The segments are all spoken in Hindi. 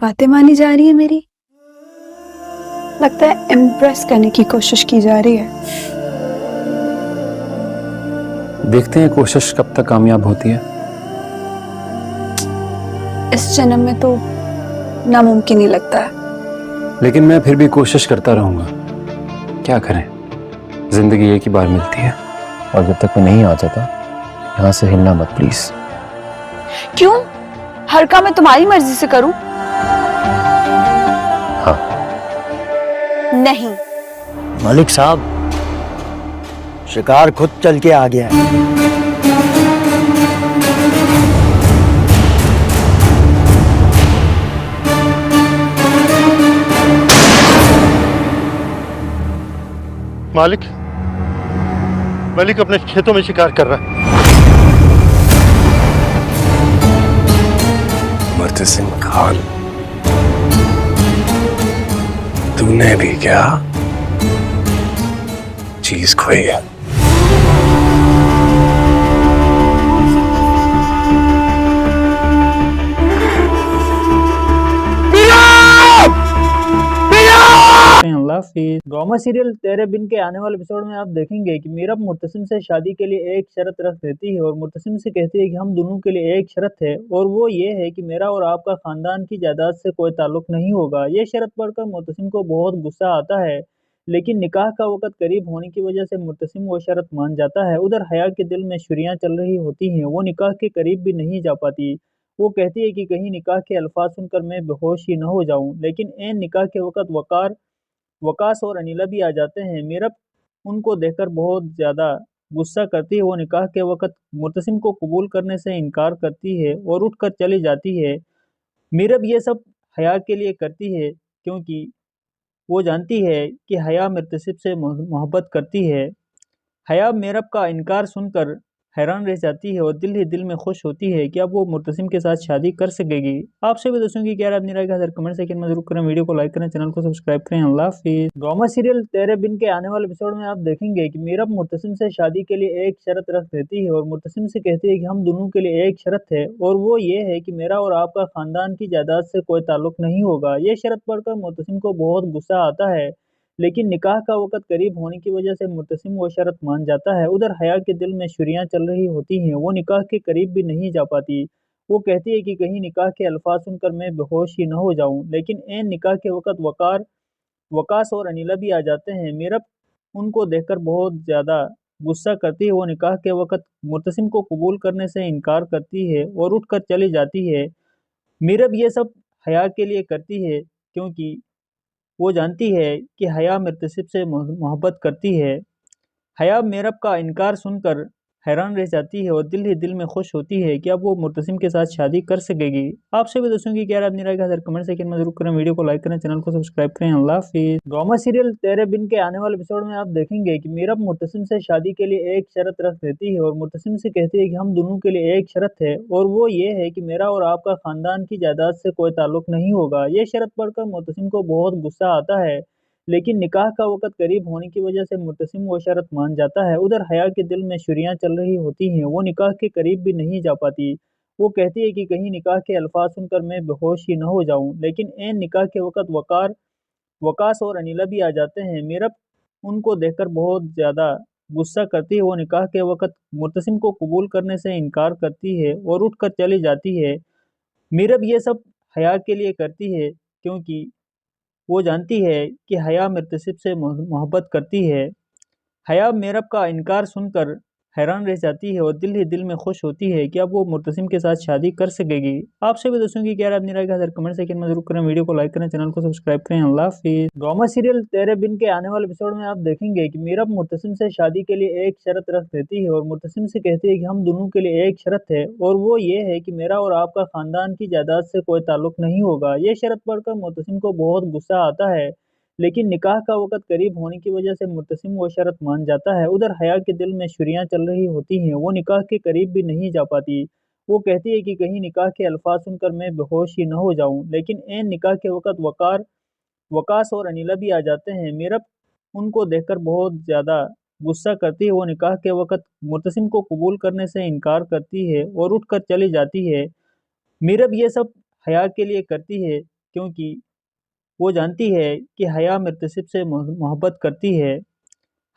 बातें मानी जा रही है मेरी। लगता है इम्प्रेस करने की कोशिश की जा रही है। देखते हैं कोशिश कब तक कामयाब होती है। इस जन्म में तो नामुमकिन ही लगता है। लेकिन मैं फिर भी कोशिश करता रहूंगा। क्या करें, जिंदगी एक ही बार मिलती है। और जब तक मैं नहीं आ जाता यहाँ से हिलना मत प्लीज। क्यों? हर काम मैं तुम्हारी मर्जी से करूं? हाँ। नहीं। मालिक साहब, शिकार खुद चल के आ गया है। मालिक, मलिक अपने खेतों में शिकार कर रहा है। मुर्तसिम खान, तूने भी क्या चीज खोई है? अल्लाह हाफिज़। ड्रामा सीरियल तेरे बिन के आने वाले एपिसोड में आप देखेंगे कि मीरब मुर्तसिम से शादी के लिए एक शर्त रख देती है और मुर्तसिम से कहती है कि हम दोनों के लिए एक शर्त है और वो ये है कि मेरा और आपका खानदान की जायदाद से कोई ताल्लुक नहीं होगा। ये शर्त पढ़कर मुर्तसिम को बहुत गुस्सा आता है, लेकिन निकाह का वक्त करीब होने की वजह से मुर्तसिम वो शर्त मान जाता है। उधर हया के दिल में छुरियां चल रही होती हैं, वो निकाह के करीब भी नहीं जा पाती। वो कहती है कि कहीं निकाह के अल्फाज सुनकर मैं बेहोश ही न हो जाऊं, लेकिन एन निकाह के वक्त वकास और अनिला भी आ जाते हैं। मीरब उनको देखकर बहुत ज़्यादा गुस्सा करती है। वो निकाह के वक़्त मुर्तसिम को कबूल करने से इनकार करती है और उठकर चली जाती है। मीरब ये सब हया के लिए करती है क्योंकि वो जानती है कि हया मुर्तसिम से मोहब्बत करती है। हया मीरब का इनकार सुनकर हैरान रह जाती है और दिल ही दिल में खुश होती है कि अब वो मुर्तसिम के साथ शादी कर सकेगी। आपसे भी दोस्तों की क्या राय अपनी राय का कमेंट सेकंड में जरूर करें, वीडियो को लाइक करें, चैनल को सब्सक्राइब करें। अल्लाह हाफिज़। ड्रामा सीरियल तेरे बिन के आने वाले एपिसोड में आप देखेंगे कि मीरब मुर्तसिम से शादी के लिए एक शर्त रख देती है और मुर्तसिम से कहती है कि हम दोनों के लिए एक शर्त है और वो ये है कि मेरा और आपका खानदान की जायदाद से कोई ताल्लुक नहीं होगा। ये शर्त पढ़कर मुर्तसिम को बहुत गुस्सा आता है, लेकिन निकाह का वक़्त करीब होने की वजह से मुर्तसिम वो शर्त मान जाता है। उधर हया के दिल में छुरियां चल रही होती हैं, वो निकाह के करीब भी नहीं जा पाती। वो कहती है कि कहीं निकाह के अल्फाज सुनकर मैं बेहोश ही न हो जाऊं, लेकिन एन निकाह के वक़्त वकास और अनिला भी आ जाते हैं। मीरब उनको देखकर बहुत ज़्यादा गुस्सा करती है। वो निकाह के वक़्त मुर्तसिम को कबूल करने से इनकार करती है और उठकर चली जाती है। मीरब ये सब हया के लिए करती है क्योंकि वो जानती है कि हया मुर्तसिम से मोहब्बत करती है। हया मीरब का इनकार सुनकर हैरान रह जाती है और दिल ही दिल में खुश होती है कि अब वो मुर्तसिम के साथ शादी कर सकेगी। आपसे भी दोस्तों की क्या राय अपनी राय का कमेंट सेकंड में जरूर करें, वीडियो को लाइक करें, चैनल को सब्सक्राइब करें। अल्लाह हाफिज़। ड्रामा सीरियल तेरे बिन के आने वाले एपिसोड में आप देखेंगे कि मीरब मुर्तसिम से शादी के लिए एक शर्त रख देती है और मुर्तसिम से कहती है कि हम दोनों के लिए एक शर्त है और वो ये है कि मेरा और आपका खानदान की जायदाद से कोई ताल्लुक नहीं होगा। ये शर्त पढ़कर मुर्तसिम को बहुत गुस्सा आता है, लेकिन निकाह का वक़्त करीब होने की वजह से मुर्तसिम वो शर्त मान जाता है। उधर हया के दिल में छुरियां चल रही होती हैं, वो निकाह के करीब भी नहीं जा पाती। वो कहती है कि कहीं निकाह के अल्फाज सुनकर मैं बेहोश ही न हो जाऊं, लेकिन एन निकाह के वक़्त वकास और अनिला भी आ जाते हैं। मीरब उनको देखकर बहुत ज़्यादा गुस्सा करती है। वो निकाह के वक़्त मुर्तसिम को कबूल करने से इनकार करती है और उठकर चली जाती है। मीरब ये सब हया के लिए करती है क्योंकि वो जानती है कि हया मुर्तसिम से मोहब्बत करती है। हया मीरब का इनकार सुनकर हैरान रह जाती है और दिल ही दिल में खुश होती है कि अब वो मुर्तसिम के साथ शादी कर सकेगी। आपसे भी दोस्तों की क्या राय अपनी राय का कमेंट सेकंड में जरूर करें, वीडियो को लाइक करें, चैनल को सब्सक्राइब करें। अल्लाह हाफिज़। ड्रामा सीरियल तेरे बिन के आने वाले एपिसोड में आप देखेंगे कि मीरब मुर्तसिम से शादी के लिए एक शर्त रख देती है और मुर्तसिम से कहती है कि हम दोनों के लिए एक शर्त है और वो ये है कि मेरा और आपका खानदान की जायदाद से कोई ताल्लुक नहीं होगा। ये शर्त पढ़कर मुर्तसिम को बहुत गुस्सा आता है, लेकिन निकाह का वक़्त करीब होने की वजह से मुर्तसिम वो शर्त मान जाता है। उधर हया के दिल में छुरियां चल रही होती हैं, वो निकाह के करीब भी नहीं जा पाती। वो कहती है कि कहीं निकाह के अल्फाज सुनकर मैं बेहोश ही न हो जाऊं, लेकिन एन निकाह के वक़्त वकास और अनिला भी आ जाते हैं। मीरब उनको देखकर बहुत ज़्यादा गुस्सा करती है। वो निकाह के वक़्त मुर्तसिम को कबूल करने से इनकार करती है और उठकर चली जाती है। मीरब ये सब हया के लिए करती है क्योंकि वो जानती है कि हया मुर्तसिब से मोहब्बत करती है।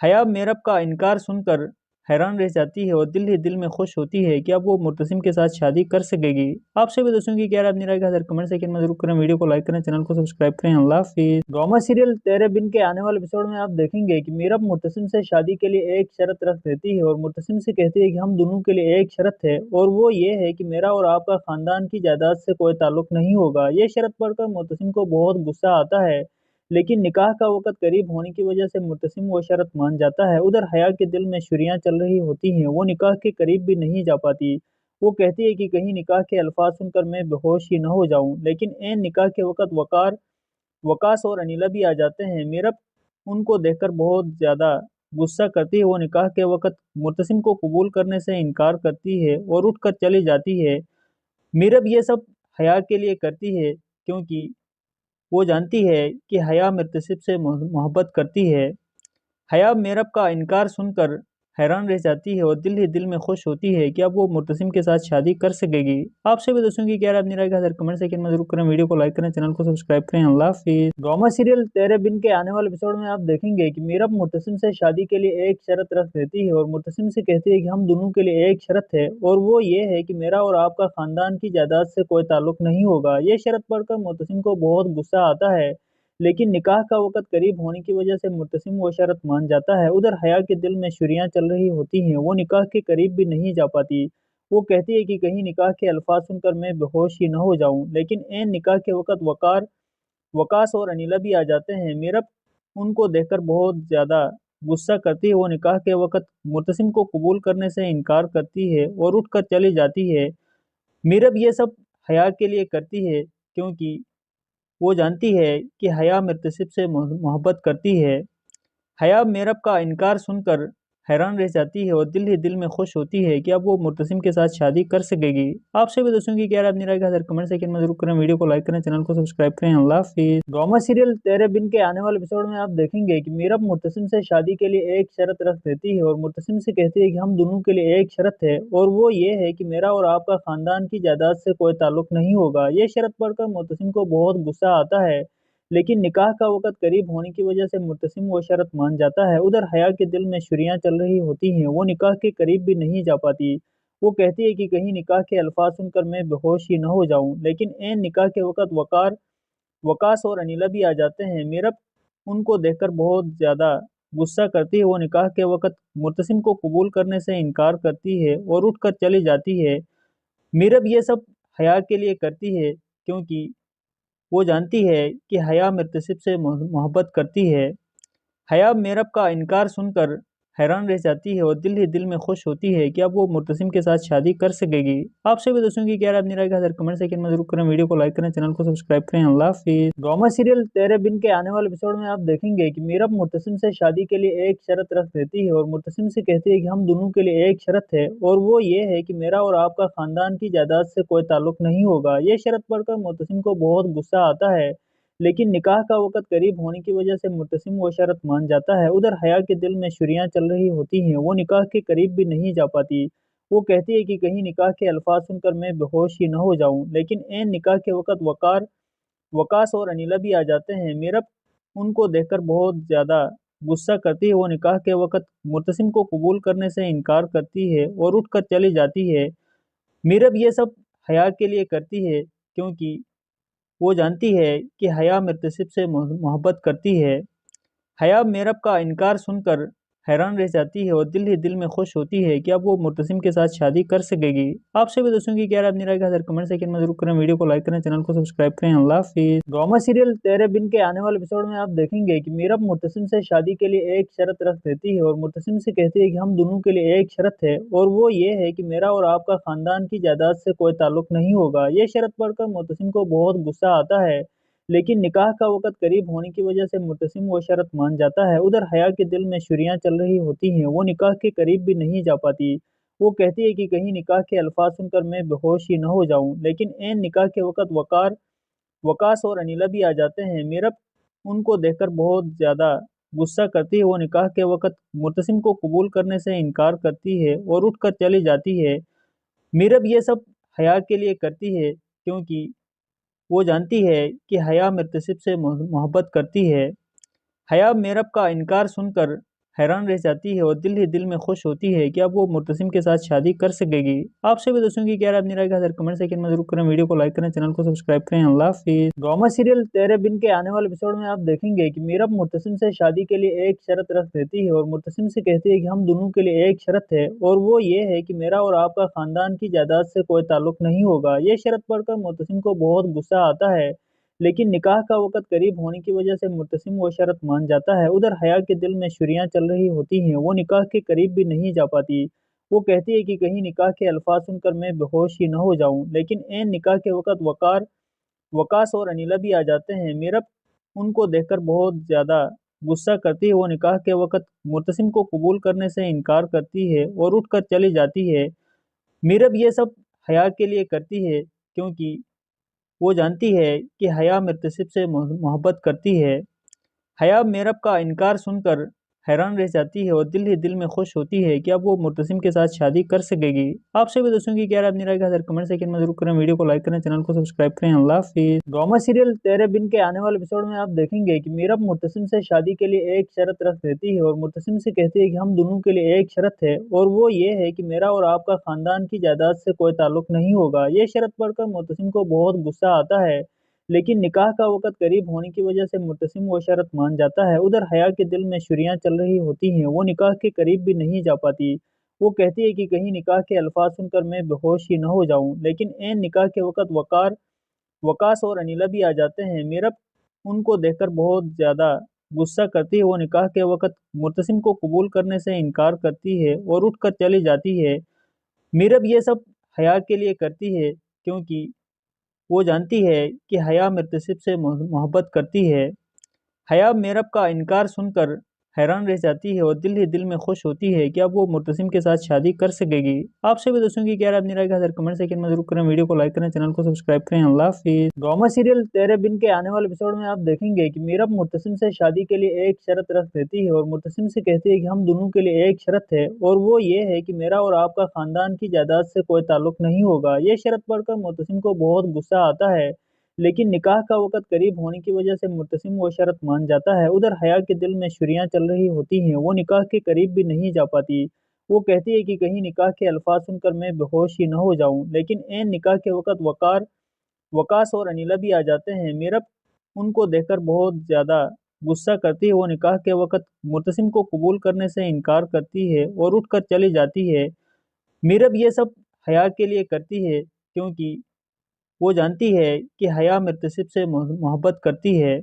हया मेरब का इनकार सुनकर हैरान रह जाती है और दिल ही दिल में खुश होती है कि अब वो मुर्तसिम के साथ शादी कर सकेगी। आपसे भी दोस्तों की क्या राय अपनी राय का कमेंट सेकंड में जरूर करें, वीडियो को लाइक करें, चैनल को सब्सक्राइब करें। अल्लाह हाफिज़। ड्रामा सीरियल तेरे बिन के आने वाले एपिसोड में आप देखेंगे कि मीरब मुर्तसिम से शादी के लिए एक शर्त रख देती है और मुर्तसिम से कहती है कि हम दोनों के लिए एक शर्त है और वो ये है कि मेरा और आपका खानदान की जायदाद से कोई ताल्लुक नहीं होगा। ये शर्त पढ़कर मुर्तसिम को बहुत गुस्सा आता है, लेकिन निकाह का वक़्त करीब होने की वजह से मुर्तसिम वो शर्त मान जाता है। उधर हया के दिल में छुरियाँ चल रही होती हैं, वो निकाह के करीब भी नहीं जा पाती। वो कहती है कि कहीं निकाह के अल्फाज सुनकर मैं बेहोश ही न हो जाऊं, लेकिन ऐन निकाह के वक़्त वकास और अनिला भी आ जाते हैं। मीरब उनको देखकर बहुत ज़्यादा गुस्सा करती है। वो निकाह के वक़्त मुर्तसिम को कबूल करने से इनकार करती है और उठकर चली जाती है। मीरब ये सब हया के लिए करती है क्योंकि वो जानती है कि हया मुर्तसिब से मोहब्बत करती है। हया मेरब का इनकार सुनकर हैरान रह जाती है और दिल ही दिल में खुश होती है कि अब वो मुर्तसिम के साथ शादी कर सकेगी। आपसे भी दोस्तों की क्या राय अपनी राय का कमेंट सेकंड में जरूर करें, वीडियो को लाइक करें, चैनल को सब्सक्राइब करें। अल्लाह हाफिज़। ड्रामा सीरियल तेरे बिन के आने वाले एपिसोड में आप देखेंगे कि मीरब मुर्तसिम से शादी के लिए एक शर्त रख देती है और मुर्तसिम से कहती है कि हम दोनों के लिए एक शर्त है और वो ये है कि मेरा और आपका खानदान की जायदाद से कोई ताल्लुक नहीं होगा। ये शर्त पढ़कर मुर्तसिम को बहुत गुस्सा आता है, लेकिन निकाह का वक़्त करीब होने की वजह से मुर्तसिम वो शर्त मान जाता है। उधर हया के दिल में छुरियाँ चल रही होती हैं, वो निकाह के करीब भी नहीं जा पाती। वो कहती है कि कहीं निकाह के अल्फाज सुनकर मैं बेहोश ही न हो जाऊं, लेकिन ऐन निकाह के वक़्त वकास और अनिला भी आ जाते हैं। मीरब उनको देखकर बहुत ज़्यादा गुस्सा करती है। वो निकाह के वक़्त मुर्तसिम को कबूल करने से इनकार करती है और उठकर चली जाती है। मीरब ये सब हया के लिए करती है क्योंकि वो जानती है कि हया मुर्तसिब से मोहब्बत करती है। हया मेरब का इनकार सुनकर हैरान रह जाती है और दिल ही दिल में खुश होती है कि अब वो मुर्तसिम के साथ शादी कर सकेगी। आपसे भी दोस्तों की क्या राय अपनी राय का कमेंट सेकंड में जरूर करें, वीडियो को लाइक करें, चैनल को सब्सक्राइब करें। अल्लाह हाफिज़। ड्रामा सीरियल तेरे बिन के आने वाले एपिसोड में आप देखेंगे कि मीरब मुर्तसिम से शादी के लिए एक शर्त रख देती है और मुर्तसिम से कहती है कि हम दोनों के लिए एक शर्त है और वो ये है कि मेरा और आपका खानदान की जायदाद से कोई ताल्लुक नहीं होगा। ये शर्त पढ़कर मुर्तसिम को बहुत गुस्सा आता है, लेकिन निकाह का वक़्त करीब होने की वजह से मुर्तसिम वो शर्त मान जाता है। उधर हया के दिल में छुरियाँ चल रही होती हैं, वो निकाह के करीब भी नहीं जा पाती। वो कहती है कि कहीं निकाह के अल्फाज सुनकर मैं बेहोश ही न हो जाऊं, लेकिन ऐन निकाह के वक़्त वकास और अनिला भी आ जाते हैं। मीरब उनको देखकर बहुत ज़्यादा गुस्सा करती है। वो निकाह के वक़्त मुर्तसिम को कबूल करने से इनकार करती है और उठकर चली जाती है। मीरब ये सब हया के लिए करती है क्योंकि वो जानती है कि हया मुर्तसिब से मोहब्बत करती है। हया मेरब का इनकार सुनकर हैरान रह जाती है और दिल ही दिल में खुश होती है कि अब वो मुर्तसिम के साथ शादी कर सकेगी। आपसे भी दोस्तों की क्या राय अपनी राय का कमेंट सेकंड में जरूर करें, वीडियो को लाइक करें, चैनल को सब्सक्राइब करें। अल्लाह हाफिज़। ड्रामा सीरियल तेरे बिन के आने वाले एपिसोड में आप देखेंगे कि मीरब मुर्तसिम से शादी के लिए एक शर्त रख देती है और मुर्तसिम से कहती है कि हम दोनों के लिए एक शर्त है और वो ये है कि मेरा और आपका खानदान की जायदाद से कोई ताल्लुक नहीं होगा। ये शर्त पढ़कर मुर्तसिम को बहुत गुस्सा आता है, लेकिन निकाह का वक़्त करीब होने की वजह से मुर्तसिम वो शर्त मान जाता है। उधर हया के दिल में छुरियाँ चल रही होती हैं, वो निकाह के करीब भी नहीं जा पाती। वो कहती है कि कहीं निकाह के अल्फाज सुनकर मैं बेहोश ही न हो जाऊं, लेकिन ऐन निकाह के वक़्त वकास और अनिला भी आ जाते हैं। मीरब उनको देखकर बहुत ज़्यादा गुस्सा करती है। वो निकाह के वक़्त मुर्तसिम को कबूल करने से इनकार करती है और उठकर चली जाती है। मीरब ये सब हया के लिए करती है क्योंकि वो जानती है कि हया मुर्तसिब से मोहब्बत करती है। हया मेरब का इनकार सुनकर हैरान रह जाती है और दिल ही दिल में खुश होती है कि अब वो मुर्तसिम के साथ शादी कर सकेगी। आपसे भी दोस्तों की क्या राय अपनी राय का कमेंट सेकंड में जरूर करें, वीडियो को लाइक करें, चैनल को सब्सक्राइब करें। अल्लाह हाफिज़। ड्रामा सीरियल तेरे बिन के आने वाले एपिसोड में आप देखेंगे कि मीरब मुर्तसिम से शादी के लिए एक शर्त रख देती है और मुर्तसिम से कहती है कि हम दोनों के लिए एक शर्त है और वो ये है कि मेरा और आपका खानदान की जायदाद से कोई ताल्लुक नहीं होगा। ये शर्त पढ़कर मुर्तसिम को बहुत गुस्सा आता है, लेकिन निकाह का वक़्त करीब होने की वजह से मुर्तसिम वो शर्त मान जाता है। उधर हया के दिल में छुरियाँ चल रही होती हैं, वो निकाह के करीब भी नहीं जा पाती। वो कहती है कि कहीं निकाह के अल्फाज सुनकर मैं बेहोश ही न हो जाऊं, लेकिन ऐन निकाह के वक़्त वकास और अनिला भी आ जाते हैं। मीरब उनको देखकर बहुत ज़्यादा गुस्सा करती है। वो निकाह के वक़्त मुर्तसिम को कबूल करने से इनकार करती है और उठकर चली जाती है। मीरब ये सब हया के लिए करती है क्योंकि वो जानती है कि हया मुर्तसिब से मोहब्बत करती है। हया मेरब का इनकार सुनकर हैरान रह जाती है और दिल ही दिल में खुश होती है कि अब वो मुर्तसिम के साथ शादी कर सकेगी। आपसे भी दोस्तों की क्या राय अपनी राय का कमेंट सेकंड में जरूर करें, वीडियो को लाइक करें, चैनल को सब्सक्राइब करें। अल्लाह हाफिज़। ड्रामा सीरियल तेरे बिन के आने वाले एपिसोड में आप देखेंगे कि मीरब मुर्तसिम से शादी के लिए एक शर्त रख देती है और मुर्तसिम से कहती है कि हम दोनों के लिए एक शर्त है और वो ये है कि मेरा और आपका खानदान की जायदाद से कोई ताल्लुक नहीं होगा। ये शर्त पढ़कर मुर्तसिम को बहुत गुस्सा आता है, लेकिन निकाह का वक़्त करीब होने की वजह से मुर्तसिम वो शर्त मान जाता है। उधर हया के दिल में छुरियाँ चल रही होती हैं, वो निकाह के करीब भी नहीं जा पाती। वो कहती है कि कहीं निकाह के अल्फाज सुनकर मैं बेहोश ही न हो जाऊं, लेकिन ऐन निकाह के वक़्त वकास और अनीला भी आ जाते हैं। मीरब उनको देखकर बहुत ज़्यादा गुस्सा करती है। वो निकाह के वक़्त मुर्तसिम को कबूल करने से इनकार करती है और उठकर चली जाती है। मीरब ये सब हया के लिए करती है क्योंकि वो जानती है कि हया मुर्तसिब से मोहब्बत करती है। हया मेरब का इनकार सुनकर हैरान रह जाती है और दिल ही दिल में खुश होती है कि अब वो मुर्तसिम के साथ शादी कर सकेगी। आपसे भी दोस्तों की क्या राय अपनी राय का कमेंट सेकंड में जरूर करें, वीडियो को लाइक करें, चैनल को सब्सक्राइब करें। अल्लाह हाफिज़। ड्रामा सीरियल तेरे बिन के आने वाले एपिसोड में आप देखेंगे कि मीरब मुर्तसिम से शादी के लिए एक शर्त रख देती है और मुर्तसिम से कहती है कि हम दोनों के लिए एक शर्त है और वो ये है कि मेरा और आपका खानदान की जायदाद से कोई ताल्लुक नहीं होगा। ये शर्त पढ़कर मुर्तसिम को बहुत गुस्सा आता है, लेकिन निकाह का वक़्त करीब होने की वजह से मुर्तसिम वो शर्त मान जाता है। उधर हया के दिल में छुरियाँ चल रही होती हैं, वो निकाह के करीब भी नहीं जा पाती। वो कहती है कि कहीं निकाह के अल्फाज सुनकर मैं बेहोश ही न हो जाऊं, लेकिन ऐन निकाह के वक़्त वकास और अनीला भी आ जाते हैं। मीरब उनको देखकर बहुत ज़्यादा गुस्सा करती है। वो निकाह के वक़्त मुर्तसिम को कबूल करने से इनकार करती है और उठकर चली जाती है। मीरब ये सब हया के लिए करती है क्योंकि वो जानती है कि हया मुर्तसिब से मोहब्बत करती है। हया मेरब का इनकार सुनकर हैरान रह जाती है और दिल ही दिल में खुश होती है कि अब वो मुर्तसिम के साथ शादी कर सकेगी। आपसे भी दोस्तों की क्या राय अपनी राय का कमेंट सेकंड में जरूर करें, वीडियो को लाइक करें, चैनल को सब्सक्राइब करें। अल्लाह हाफिज़। ड्रामा सीरियल तेरे बिन के आने वाले एपिसोड में आप देखेंगे कि मीरब मुर्तसिम से शादी के लिए एक शर्त रख देती है और मुर्तसिम से कहती है कि हम दोनों के लिए एक शर्त है और वो ये है कि मेरा और आपका खानदान की जायदाद से कोई ताल्लुक नहीं होगा। ये शर्त पढ़कर मुर्तसिम को बहुत गुस्सा आता है, लेकिन निकाह का वक़्त करीब होने की वजह से मुर्तसिम वो शर्त मान जाता है। उधर हया के दिल में छुरियाँ चल रही होती हैं, वो निकाह के करीब भी नहीं जा पाती। वो कहती है कि कहीं निकाह के अल्फाज सुनकर मैं बेहोश ही न हो जाऊं, लेकिन ऐन निकाह के वक़्त वकास और अनीला भी आ जाते हैं। मीरब उनको देखकर बहुत ज़्यादा गुस्सा करती है। वो निकाह के वक़्त मुर्तसिम को कबूल करने से इनकार करती है और उठकर चली जाती है। मीरब ये सब हया के लिए करती है क्योंकि वो जानती है कि हया मुर्तसिब से मोहब्बत करती है।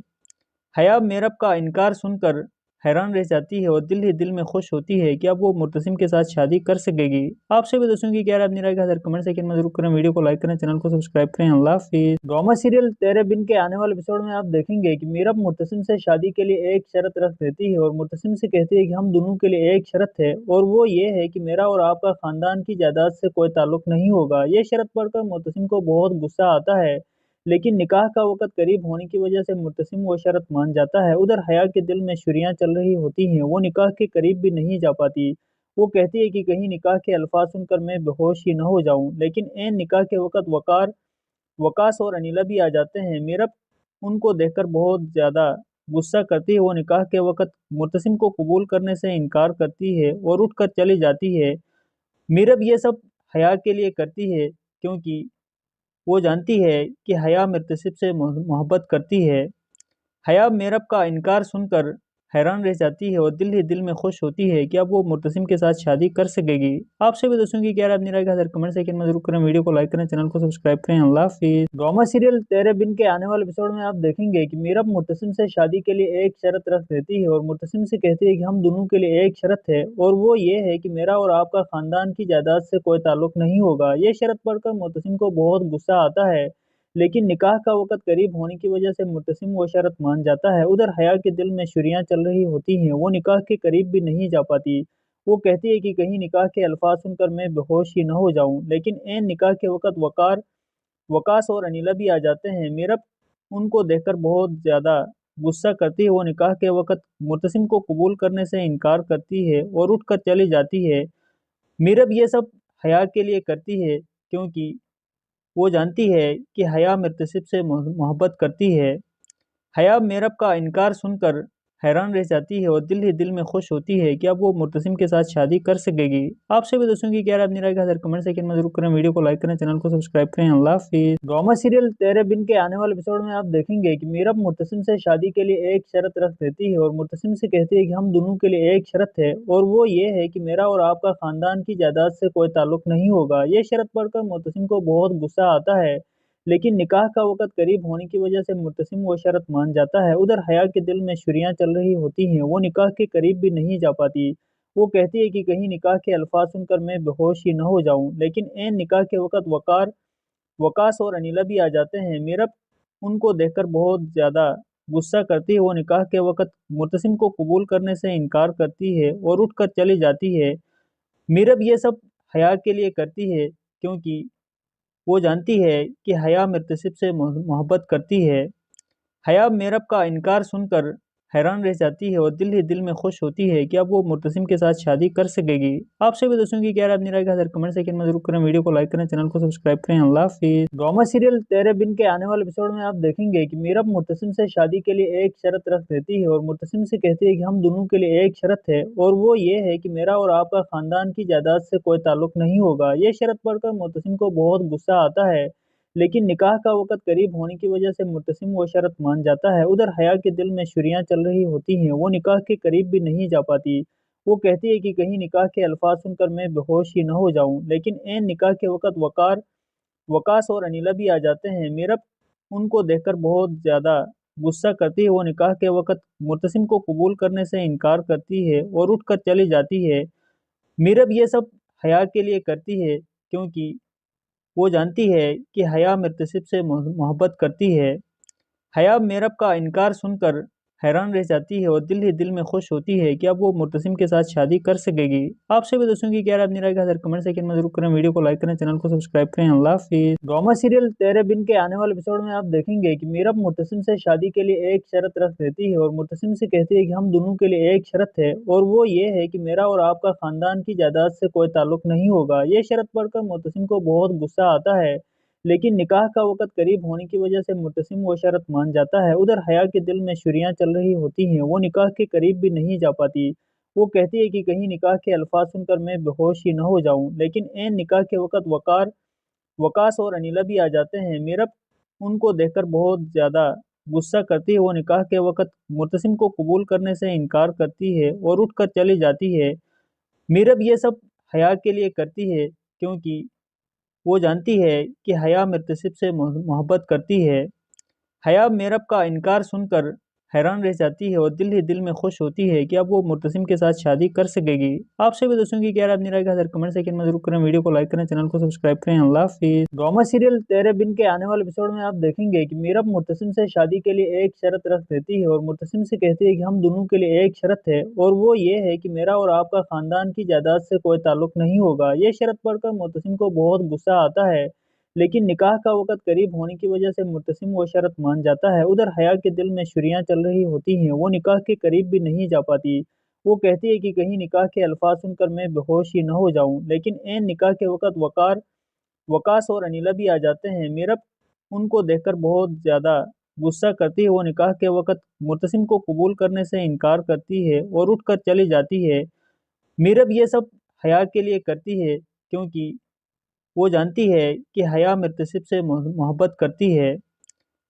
हया मेरब का इनकार सुनकर हैरान रह जाती है और दिल ही दिल में खुश होती है कि अब वो मुर्तसिम के साथ शादी कर सकेगी। आपसे भी दोस्तों की क्या राय अपनी राय का कमेंट सेकंड में जरूर करें, वीडियो को लाइक करें, चैनल को सब्सक्राइब करें। अल्लाह हाफिज़। ड्रामा सीरियल तेरे बिन के आने वाले एपिसोड में आप देखेंगे कि मीरब मुर्तसिम से शादी के लिए एक शर्त रख देती है और मुर्तसिम से कहती है कि हम दोनों के लिए एक शर्त है और वो ये है कि मेरा और आपका खानदान की जायदाद से कोई ताल्लुक नहीं होगा। ये शर्त पढ़कर मुर्तसिम को बहुत गुस्सा आता है, लेकिन निकाह का वक़्त करीब होने की वजह से मुर्तसिम वो शर्त मान जाता है। उधर हया के दिल में छुरियाँ चल रही होती हैं, वो निकाह के करीब भी नहीं जा पाती। वो कहती है कि कहीं निकाह के अल्फाज सुनकर मैं बेहोश ही न हो जाऊं, लेकिन ऐन निकाह के वक़्त वकास और अनीला भी आ जाते हैं। मीरब उनको देखकर बहुत ज़्यादा गुस्सा करती है। वो निकाह के वक़्त मुर्तसिम को कबूल करने से इनकार करती है और उठकर चली जाती है। मीरब ये सब हया के लिए करती है क्योंकि वो जानती है कि हया मुर्तसिब से मोहब्बत करती है। हया मेरब का इनकार सुनकर हैरान रह जाती है और दिल ही दिल में खुश होती है कि अब वो मुर्तसिम के साथ शादी कर सकेगी। आपसे भी दोस्तों की क्या राय अपनी राय का कमेंट सेकंड में जरूर करें, वीडियो को लाइक करें, चैनल को सब्सक्राइब करें। अल्लाह हाफिज़। ड्रामा सीरियल तेरे बिन के आने वाले एपिसोड में आप देखेंगे कि मीरब मुर्तसिम से शादी के लिए एक शर्त रख देती है और मुर्तसिम से कहती है कि हम दोनों के लिए एक शर्त है और वो ये है कि मेरा और आपका खानदान की जायदाद से कोई ताल्लुक नहीं होगा। ये शर्त पढ़कर मुर्तसिम को बहुत गुस्सा आता है, लेकिन निकाह का वक़्त करीब होने की वजह से मुर्तसिम वो शर्त मान जाता है। उधर हया के दिल में छुरियाँ चल रही होती हैं, वो निकाह के करीब भी नहीं जा पाती। वो कहती है कि कहीं निकाह के अल्फाज सुनकर मैं बेहोश ही न हो जाऊं, लेकिन ऐन निकाह के वक़्त वकास और अनीला भी आ जाते हैं। मीरब उनको देखकर बहुत ज़्यादा गुस्सा करती है। वो निकाह के वक़्त मुर्तसिम को कबूल करने से इनकार करती है और उठकर चली जाती है। मीरब ये सब हया के लिए करती है क्योंकि वो जानती है कि हया मुर्तसिब से मोहब्बत करती है। हया मेरब का इनकार सुनकर हैरान रह जाती है और दिल ही दिल में खुश होती है कि अब वो मुर्तसिम के साथ शादी कर सकेगी। आपसे भी दोस्तों की क्या राय अपनी राय का हज़ार कमेंट सेकंड में जरूर करें, वीडियो को लाइक करें, चैनल को सब्सक्राइब करें। अल्लाह हाफिज़। ड्रामा सीरियल तेरे बिन के आने वाले एपिसोड में आप देखेंगे कि मीरब मुर्तसिम से शादी के लिए एक शर्त रख देती है और मुर्तसिम से कहती है कि हम दोनों के लिए एक शर्त है और वो ये है कि मेरा और आपका खानदान की जायदाद से कोई ताल्लुक नहीं होगा। ये शर्त पढ़कर मुर्तसिम को बहुत गुस्सा आता है, लेकिन निकाह का वक़्त करीब होने की वजह से मुर्तसिम वो शर्त मान जाता है। उधर हया के दिल में छुरियाँ चल रही होती हैं, वो निकाह के करीब भी नहीं जा पाती। वो कहती है कि कहीं निकाह के अल्फाज़ सुनकर मैं बेहोश ही न हो जाऊँ, लेकिन ऐन निकाह के वक़्त वक़ास और अनीला भी आ जाते हैं। मीरब उनको देखकर बहुत ज़्यादा गुस्सा करती है। वो निकाह के वक़्त मुर्तसिम को कबूल करने से इनकार करती है और उठकर चली जाती है। मीरब ये सब हया के लिए करती है क्योंकि वो जानती है कि हया मुर्तसिब से मोहब्बत करती है। हया मेरब का इनकार सुनकर हैरान रह जाती है और दिल ही दिल में खुश होती है कि अब वो मुर्तसिम के साथ शादी कर सकेगी। आपसे भी दोस्तों की क्या राय अपनी राय का हज़ार कमेंट सेकंड में जरूर करें, वीडियो को लाइक करें, चैनल को सब्सक्राइब करें। अल्लाह हाफिज़। ड्रामा सीरियल तेरे बिन के आने वाले एपिसोड में आप देखेंगे कि मीरब मुर्तसिम से शादी के लिए एक शर्त रख देती है और मुर्तसिम से कहती है कि हम दोनों के लिए एक शर्त है और वो ये है कि मेरा और आपका खानदान की जायदाद से कोई ताल्लुक नहीं होगा। ये शर्त पढ़कर मुर्तसिम को बहुत गुस्सा आता है, लेकिन निकाह का वक़्त करीब होने की वजह से मुर्तसिम वो शर्त मान जाता है। उधर हया के दिल में छुरियाँ चल रही होती हैं, वो निकाह के करीब भी नहीं जा पाती। वो कहती है कि कहीं निकाह के अल्फाज़ सुनकर मैं बेहोश ही न हो जाऊँ, लेकिन ऐन निकाह के वक़्त वक़ास और अनीला भी आ जाते हैं। मीरब उनको देखकर बहुत ज़्यादा गुस्सा करती है। वो निकाह के वक़्त मुर्तसिम को कबूल करने से इनकार करती है और उठकर चली जाती है। मीरब ये सब हया के लिए करती है क्योंकि वो जानती है कि हया मुर्तसिब से मोहब्बत करती है। हया मेरब का इनकार सुनकर हैरान रह जाती है और दिल ही दिल में खुश होती है कि अब वो मुर्तसिम के साथ शादी कर सकेगी। आपसे भी दोस्तों की क्या राय अपनी राय का हज़ार कमेंट सेकंड में जरूर करें, वीडियो को लाइक करें, चैनल को सब्सक्राइब करें। अल्लाह हाफिज़। ड्रामा सीरियल तेरे बिन के आने वाले एपिसोड में आप देखेंगे कि मीरब मुर्तसिम से शादी के लिए एक शर्त रख देती है और मुर्तसिम से कहती है कि हम दोनों के लिए एक शर्त है और वो ये है कि मेरा और आपका खानदान की जायदाद से कोई ताल्लुक नहीं होगा। ये शर्त पढ़कर मुर्तसिम को बहुत गुस्सा आता है, लेकिन निकाह का वक़्त करीब होने की वजह से मुर्तसिम वो शर्त मान जाता है। उधर हया के दिल में छुरियाँ चल रही होती हैं, वो निकाह के करीब भी नहीं जा पाती। वो कहती है कि कहीं निकाह के अल्फाज़ सुनकर मैं बेहोश ही न हो जाऊँ, लेकिन ऐन निकाह के वक़्त वक़ास और अनीला भी आ जाते हैं। मीरब उनको देखकर बहुत ज़्यादा गुस्सा करती है। वो निकाह के वक़्त मुर्तसिम को कबूल करने से इनकार करती है और उठकर चली जाती है। मीरब ये सब हया के लिए करती है क्योंकि वो जानती है कि हया मुर्तसिब से मोहब्बत करती है। हया मेरब का इनकार सुनकर हैरान रह जाती है और दिल ही दिल में खुश होती है कि अब वो मुर्तसिम के साथ शादी कर सकेगी। आपसे भी दोस्तों की क्या राय अपनी राय का हज़ार कमेंट सेकंड में जरूर करें, वीडियो को लाइक करें, चैनल को सब्सक्राइब करें। अल्लाह हाफिज़। ड्रामा सीरियल तेरे बिन के आने वाले एपिसोड में आप देखेंगे कि मीरब मुर्तसिम से शादी के लिए एक शर्त रख देती है और मुर्तसिम से कहती है कि हम दोनों के लिए एक शर्त है और वो ये है कि मेरा और आपका खानदान की जायदाद से कोई ताल्लुक नहीं होगा। ये शर्त पढ़कर मुर्तसिम को बहुत गुस्सा आता है, लेकिन निकाह का वक़्त करीब होने की वजह से मुर्तसिम वो शर्त मान जाता है। उधर हया के दिल में छुरियाँ चल रही होती हैं, वो निकाह के करीब भी नहीं जा पाती। वो कहती है कि कहीं निकाह के अल्फाज़ सुनकर मैं बेहोश ही न हो जाऊँ, लेकिन ऐन निकाह के वक़्त वक़ास और अनीला भी आ जाते हैं। मीरब उनको देखकर बहुत ज़्यादा गुस्सा करती है। वो निकाह के वक़्त मुर्तसिम को कबूल करने से इनकार करती है और उठकर चली जाती है। मीरब ये सब हया के लिए करती है क्योंकि वो जानती है कि हया मुर्तसिब से मोहब्बत करती है।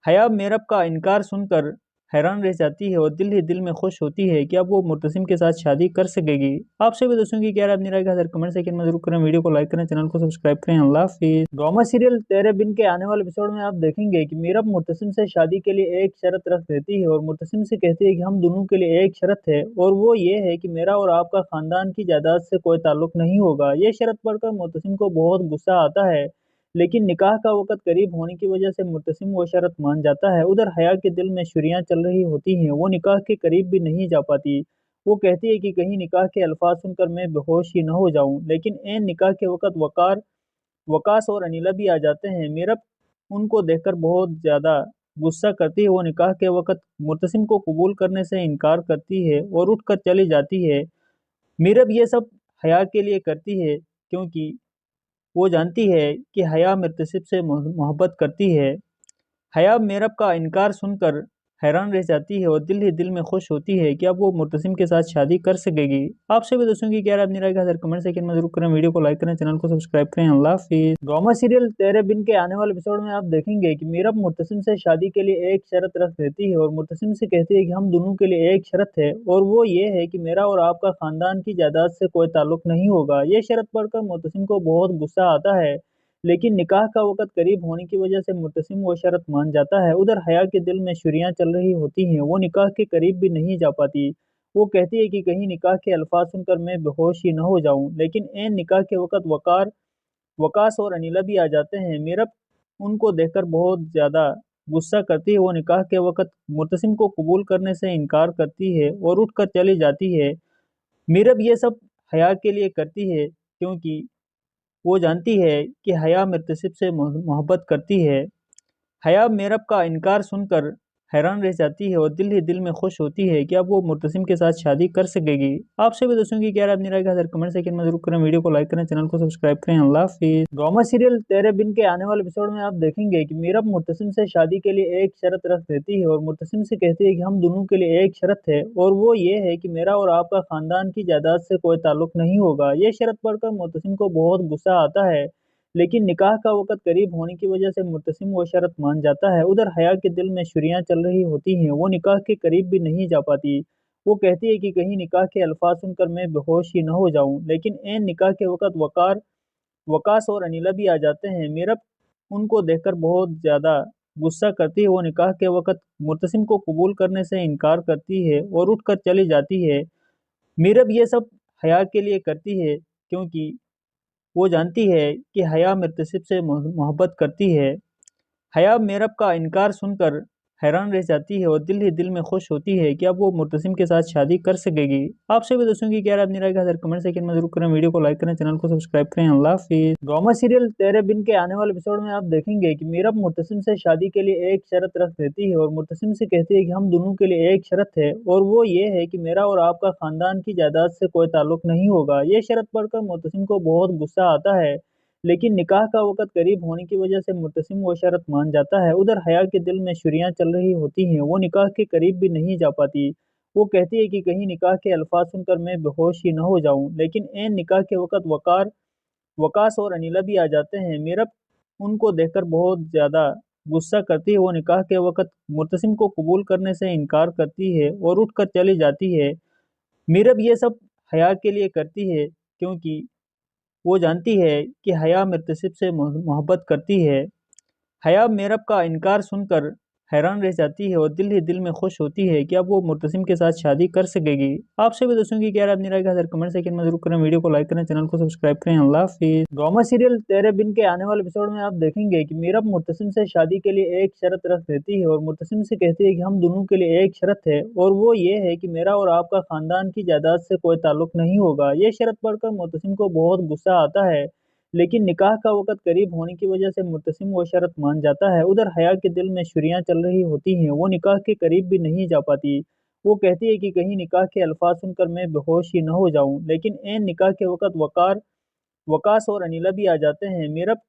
हया मेरब का इनकार सुनकर हैरान रह जाती है और दिल ही दिल में खुश होती है कि अब वो मुर्तसिम के साथ शादी कर सकेगी। आपसे भी दोस्तों की क्या राय अपनी राय का हज़ार कमेंट सेकंड में जरूर करें, वीडियो को लाइक करें, चैनल को सब्सक्राइब करें। अल्लाह हाफिज़। ड्रामा सीरियल तेरे बिन के आने वाले एपिसोड में आप देखेंगे कि मीरब मुर्तसिम से शादी के लिए एक शर्त रख देती है और मुर्तसिम से कहती है कि हम दोनों के लिए एक शर्त है और वो ये है कि मेरा और आपका खानदान की जायदाद से कोई ताल्लुक नहीं होगा। ये शर्त पढ़कर मुर्तसिम को बहुत गुस्सा आता है, लेकिन निकाह का वक़्त करीब होने की वजह से मुर्तसिम वो शर्त मान जाता है। उधर हया के दिल में छुरियाँ चल रही होती हैं, वो निकाह के करीब भी नहीं जा पाती। वो कहती है कि कहीं निकाह के अल्फाज़ सुनकर मैं बेहोश ही न हो जाऊँ, लेकिन ऐन निकाह के वक़्त वक़ास और अनीला भी आ जाते हैं। मीरब उनको देखकर बहुत ज़्यादा गुस्सा करती है। वो निकाह के वक़्त मुर्तसिम को कबूल करने से इनकार करती है और उठकर चली जाती है। मीरब ये सब हया के लिए करती है क्योंकि वो जानती है कि हया मुर्तसिब से मोहब्बत करती है। हया मेरब का इनकार सुनकर हैरान रह जाती है और दिल ही दिल में खुश होती है कि अब वो मुर्तसिम के साथ शादी कर सकेगी। आपसे भी दोस्तों की क्या राय अपनी राय का कमेंट सेक्शन में जरूर करें, वीडियो को लाइक करें, चैनल को सब्सक्राइब करें। अल्लाह हाफिज़। ड्रामा सीरियल तेरे बिन के आने वाले एपिसोड में आप देखेंगे कि मीरब मुर्तसिम से शादी के लिए एक शर्त रख देती है और मुर्तसिम से कहती है कि हम दोनों के लिए एक शर्त है और वो ये है कि मेरा और आपका खानदान की जायदाद से कोई ताल्लुक नहीं होगा। ये शर्त पढ़कर मुर्तसिम को बहुत गुस्सा आता है, लेकिन निकाह का वक़्त करीब होने की वजह से मुर्तसिम वो शर्त मान जाता है। उधर हया के दिल में छुरियाँ चल रही होती हैं, वो निकाह के करीब भी नहीं जा पाती। वो कहती है कि कहीं निकाह के अल्फाज सुनकर मैं बेहोश ही न हो जाऊं, लेकिन ऐन निकाह के वक़्त वकास और अनिला भी आ जाते हैं। मीरब उनको देखकर बहुत ज़्यादा गुस्सा करती है। वो निकाह के वक़्त मुर्तसिम को कबूल करने से इनकार करती है और उठकर चली जाती है। मीरब ये सब हया के लिए करती है क्योंकि वो जानती है कि हया मुर्तसिब से मोहब्बत करती है। हया मेरब का इनकार सुनकर हैरान रह जाती है और दिल ही दिल में खुश होती है कि अब वो मुर्तसिम के साथ शादी कर सकेगी। आपसे भी दोस्तों की क्या राय अपनी राय का कमेंट सेक्शन में जरूर करें, वीडियो को लाइक करें, चैनल को सब्सक्राइब करें। अल्लाह हाफिज़। ड्रामा सीरियल तेरे बिन के आने वाले एपिसोड में आप देखेंगे कि मीरब मुर्तसिम से शादी के लिए एक शर्त रख देती है और मुर्तसिम से कहती है कि हम दोनों के लिए एक शर्त है और वो ये है कि मेरा और आपका खानदान की जायदाद से कोई ताल्लुक नहीं होगा। ये शर्त पढ़कर मुर्तसिम को बहुत गुस्सा आता है, लेकिन निकाह का वक़्त करीब होने की वजह से मुर्तसिम वो शर्त मान जाता है। उधर हया के दिल में छुरियाँ चल रही होती हैं, वो निकाह के करीब भी नहीं जा पाती। वो कहती है कि कहीं निकाह के अल्फाज सुनकर मैं बेहोश ही न हो जाऊं, लेकिन ऐन निकाह के वक़्त वकास और अनिला भी आ जाते हैं। मीरब उनको देखकर बहुत ज़्यादा गुस्सा करती है। वो निकाह के वक़्त मुर्तसिम को कबूल करने से इनकार करती है और उठकर चली जाती है। मीरब ये सब हया के लिए करती है क्योंकि वो जानती है कि हया मुर्तसिब से मोहब्बत करती है। हया मेरब का इनकार सुनकर हैरान रह जाती है और दिल ही दिल में खुश होती है कि अब वो मुर्तसिम के साथ शादी कर सकेगी। आपसे भी दोस्तों की क्या राय अपनी राय का कमेंट सेक्शन में जरूर करें, वीडियो को लाइक करें, चैनल को सब्सक्राइब करें। अल्लाह हाफिज़। ड्रामा सीरियल तेरे बिन के आने वाले एपिसोड में आप देखेंगे कि मीरब मुर्तसिम से शादी के लिए एक शर्त रख देती है और मुर्तसिम से कहती है कि हम दोनों के लिए एक शर्त है और वो ये है कि मेरा और आपका खानदान की जायदाद से कोई ताल्लुक नहीं होगा। ये शर्त पढ़कर मुर्तसिम को बहुत गुस्सा आता है, लेकिन निकाह का वक़्त करीब होने की वजह से मुर्तसिम वो शर्त मान जाता है। उधर हया के दिल में छुरियाँ चल रही होती हैं, वो निकाह के करीब भी नहीं जा पाती। वो कहती है कि कहीं निकाह के अल्फाज सुनकर मैं बेहोश ही न हो जाऊं, लेकिन ऐन निकाह के वक़्त वकास और अनिला भी आ जाते हैं। मीरब उनको देखकर बहुत ज़्यादा गुस्सा करती है। वो निकाह के वक़्त मुर्तसिम को कबूल करने से इनकार करती है और उठकर चली जाती है। मीरब ये सब हया के लिए करती है क्योंकि वो जानती है कि हया मुर्तसिब से मोहब्बत करती है। हया मेरब का इनकार सुनकर हैरान रह जाती है और दिल ही दिल में खुश होती है कि अब वो मुर्तसिम के साथ शादी कर सकेगी। आपसे भी दोस्तों की क्या राय अपनी राय का कमेंट सेक्शन में जरूर करें, वीडियो को लाइक करें, चैनल को सब्सक्राइब करें। अल्लाह हाफिज़। ड्रामा सीरियल तेरे बिन के आने वाले एपिसोड में आप देखेंगे कि मीरब मुर्तसिम से शादी के लिए एक शर्त रख देती है और मुर्तसिम से कहती है कि हम दोनों के लिए एक शर्त है और वो ये है कि मेरा और आपका खानदान की जायदाद से कोई ताल्लुक नहीं होगा। ये शर्त पढ़कर मुर्तसिम को बहुत गुस्सा आता है, लेकिन निकाह का वक़्त करीब होने की वजह से मुर्तसिम वो शर्त मान जाता है। उधर हया के दिल में छुरियाँ चल रही होती हैं, वो निकाह के करीब भी नहीं जा पाती। वो कहती है कि कहीं निकाह के अल्फाज सुनकर मैं बेहोश ही न हो जाऊं, लेकिन ऐन निकाह के वक़्त वकास और अनिला भी आ जाते हैं। मीरब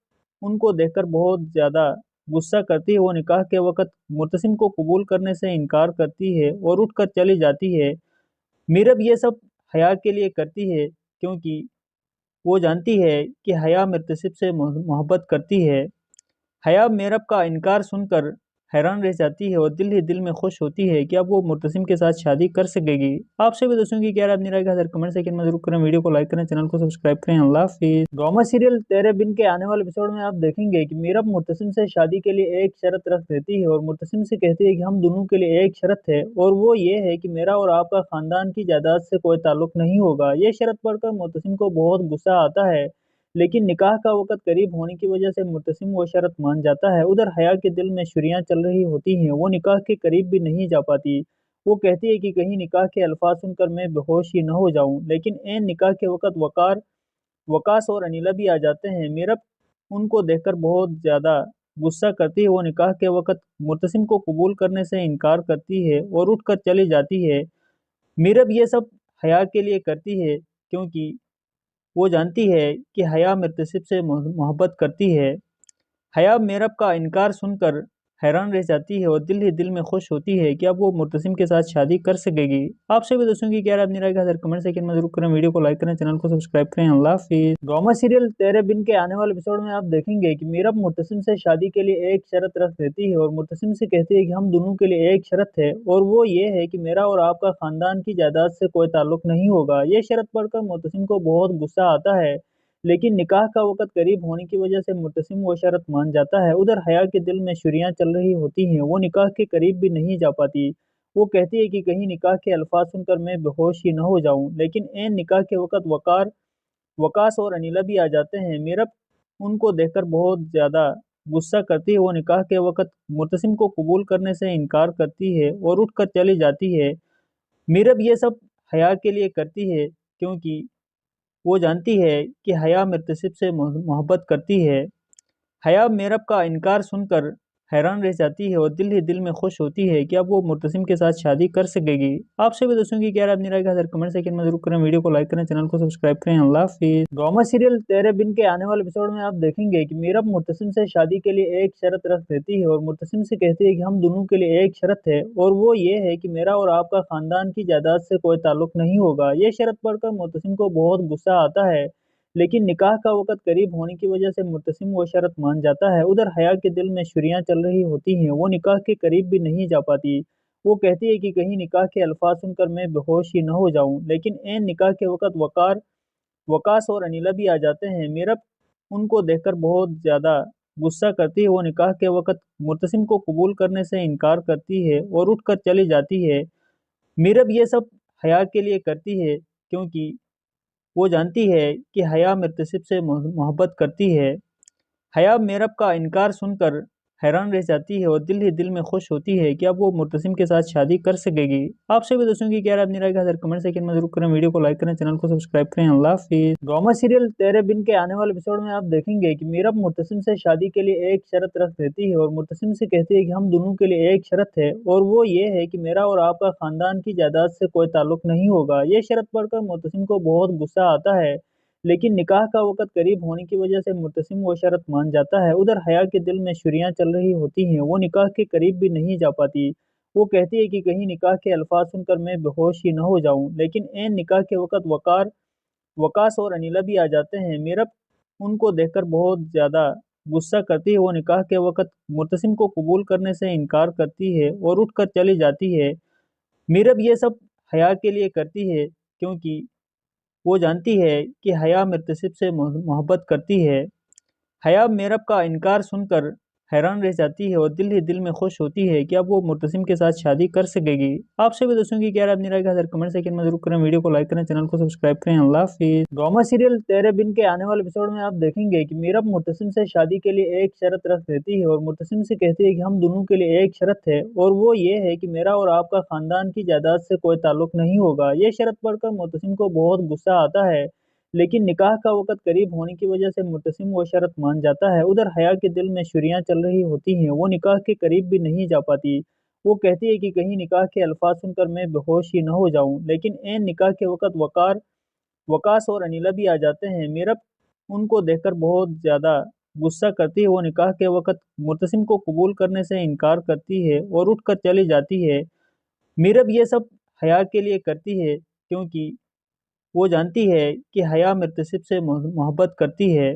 उनको देखकर बहुत ज़्यादा गुस्सा करती है। वो निकाह के वक़्त मुर्तसिम को कबूल करने से इनकार करती है और उठकर चली जाती है। मीरब ये सब हया के लिए करती है क्योंकि वो जानती है कि हया मुर्तसिब से मोहब्बत करती है। हया मेरब का इनकार सुनकर हैरान रह जाती है और दिल ही दिल में खुश होती है कि अब वो मुर्तसिम के साथ शादी कर सकेगी। आपसे भी दोस्तों की क्या राय अपनी राय का कमेंट सेक्शन में जरूर करें, वीडियो को लाइक करें, चैनल को सब्सक्राइब करें। अल्लाह हाफिज़। ड्रामा सीरियल तेरे बिन के आने वाले एपिसोड में आप देखेंगे कि मीरब मुर्तसिम से शादी के लिए एक शर्त रख देती है और मुर्तसिम से कहती है कि हम दोनों के लिए एक शर्त है और वो ये है कि मेरा और आपका खानदान की जायदाद से कोई ताल्लुक नहीं होगा। ये शर्त पढ़कर मुर्तसिम को बहुत गुस्सा आता है, लेकिन निकाह का वक़्त करीब होने की वजह से मुर्तसिम वो शर्त मान जाता है। उधर हया के दिल में छुरियाँ चल रही होती हैं, वो निकाह के करीब भी नहीं जा पाती। वो कहती है कि कहीं निकाह के अल्फाज सुनकर मैं बेहोश ही न हो जाऊं, लेकिन ऐन निकाह के वक़्त वकास और अनिला भी आ जाते हैं। मीरब उनको देखकर बहुत ज़्यादा गुस्सा करती है। वो निकाह के वक़्त मुर्तसिम को कबूल करने से इनकार करती है और उठकर चली जाती है। मीरब ये सब हया के लिए करती है क्योंकि वो जानती है कि हया मुर्तसिब से मोहब्बत करती है। हया मेरब का इनकार सुनकर हैरान रह जाती है और दिल ही दिल में खुश होती है कि अब वो मुर्तसिम के साथ शादी कर सकेगी। आपसे भी दोस्तों की क्या राय अपनी राय का कमेंट सेकंड में जरूर करें, वीडियो को लाइक करें, चैनल को सब्सक्राइब करें। अल्लाह हाफिज़। ड्रामा सीरियल तेरे बिन के आने वाले एपिसोड में आप देखेंगे कि मीरब मुर्तसिम से शादी के लिए एक शर्त रख देती है और मुर्तसिम से कहती है कि हम दोनों के लिए एक शर्त है और वो ये है कि मेरा और आपका खानदान की जायदाद से कोई ताल्लुक नहीं होगा। ये शर्त पढ़कर मुर्तसिम को बहुत गुस्सा आता है, लेकिन निकाह का वक़्त करीब होने की वजह से मुर्तसिम वो शर्त मान जाता है। उधर हया के दिल में छुरियाँ चल रही होती हैं, वो निकाह के करीब भी नहीं जा पाती। वो कहती है कि कहीं निकाह के अल्फाज सुनकर मैं बेहोश ही न हो जाऊं, लेकिन ऐन निकाह के वक़्त वकास और अनिला भी आ जाते हैं। मीरब उनको देखकर बहुत ज़्यादा गुस्सा करती है। वो निकाह के वक़्त मुर्तसिम को कबूल करने से इनकार करती है और उठकर चली जाती है। मीरब ये सब हया के लिए करती है क्योंकि वो जानती है कि हया मुर्तसिब से मोहब्बत करती है। हया मेरब का इनकार सुनकर हैरान रह जाती है और दिल ही दिल में खुश होती है कि अब वो मुर्तसिम के साथ शादी कर सकेगी। आपसे भी दोस्तों की क्या राय अपनी राय का कमेंट सेकंड में जरूर करें, वीडियो को लाइक करें, चैनल को सब्सक्राइब करें। अल्लाह हाफिज़। ड्रामा सीरियल तेरे बिन के आने वाले एपिसोड में आप देखेंगे कि मीरब मुर्तसिम से शादी के लिए एक शर्त रख देती है और मुर्तसिम से कहती है कि हम दोनों के लिए एक शर्त है और वो ये है कि मेरा और आपका खानदान की जायदाद से कोई ताल्लुक नहीं होगा। ये शर्त पढ़कर मुर्तसिम को बहुत गुस्सा आता है, लेकिन निकाह का वक़्त करीब होने की वजह से मुर्तसिम वो शर्त मान जाता है। उधर हया के दिल में छुरियाँ चल रही होती हैं, वो निकाह के करीब भी नहीं जा पाती। वो कहती है कि कहीं निकाह के अल्फाज सुनकर मैं बेहोश ही न हो जाऊं, लेकिन ऐन निकाह के वक़्त वकास और अनिला भी आ जाते हैं। मीरब उनको देखकर बहुत ज़्यादा गुस्सा करती है। वो निकाह के वक़्त मुर्तसिम को कबूल करने से इनकार करती है और उठकर चली जाती है। मीरब ये सब हया के लिए करती है क्योंकि वो जानती है कि हया मुर्तसिब से मोहब्बत करती है। हया मेरब का इनकार सुनकर हैरान रह जाती है और दिल ही दिल में खुश होती है कि अब वो मुर्तसिम के साथ शादी कर सकेगी। आपसे भी दोस्तों की क्या राय अपनी राय का कमेंट सेकंड में जरूर करें, वीडियो को लाइक करें, चैनल को सब्सक्राइब करें। अल्लाह हाफिज़। ड्रामा सीरियल तेरे बिन के आने वाले एपिसोड में आप देखेंगे कि मीरब मुर्तसिम से शादी के लिए एक शर्त रख देती है और मुर्तसिम से कहती है कि हम दोनों के लिए एक शर्त है और वो ये है कि मेरा और आपका खानदान की जायदाद से कोई ताल्लुक नहीं होगा। ये शर्त पढ़कर मुर्तसिम को बहुत गुस्सा आता है, लेकिन निकाह का वक़्त करीब होने की वजह से मुर्तसिम वो शर्त मान जाता है। उधर हया के दिल में छुरियाँ चल रही होती हैं, वो निकाह के करीब भी नहीं जा पाती। वो कहती है कि कहीं निकाह के अल्फाज सुनकर मैं बेहोश ही न हो जाऊं, लेकिन ऐन निकाह के वक़्त वकास और अनिला भी आ जाते हैं। मीरब उनको देखकर बहुत ज़्यादा गुस्सा करती है। वो निकाह के वक़्त मुर्तसिम को कबूल करने से इनकार करती है और उठकर चली जाती है। मीरब ये सब हया के लिए करती है क्योंकि वो जानती है कि हया मुर्तसिब से मोहब्बत करती है। हया मेरब का इनकार सुनकर हैरान रह जाती है और दिल ही दिल में खुश होती है कि अब वो मुर्तसिम के साथ शादी कर सकेगी। आपसे भी दोस्तों की क्या राय अपनी राय का कमेंट सेकंड में जरूर करें, वीडियो को लाइक करें, चैनल को सब्सक्राइब करें। अल्लाह हाफिज़। ड्रामा सीरियल तेरे बिन के आने वाले एपिसोड में आप देखेंगे कि मीरब मुर्तसिम से शादी के लिए एक शर्त रख देती है और मुर्तसिम से कहती है कि हम दोनों के लिए एक शर्त है और वो ये है कि मेरा और आपका खानदान की जायदाद से कोई ताल्लुक नहीं होगा। ये शर्त पढ़कर मुर्तसिम को बहुत गुस्सा आता है, लेकिन निकाह का वक़्त करीब होने की वजह से मुर्तसिम वो शर्त मान जाता है। उधर हया के दिल में छुरियाँ चल रही होती हैं, वो निकाह के करीब भी नहीं जा पाती। वो कहती है कि कहीं निकाह के अल्फाज सुनकर मैं बेहोश ही न हो जाऊं, लेकिन ऐन निकाह के वक़्त वकास और अनिला भी आ जाते हैं। मीरब उनको देखकर बहुत ज़्यादा गुस्सा करती है। वो निकाह के वक़्त मुर्तसिम को कबूल करने से इनकार करती है और उठकर चली जाती है। मीरब ये सब हया के लिए करती है क्योंकि वो जानती है कि हया मुर्तसिब से मोहब्बत करती है।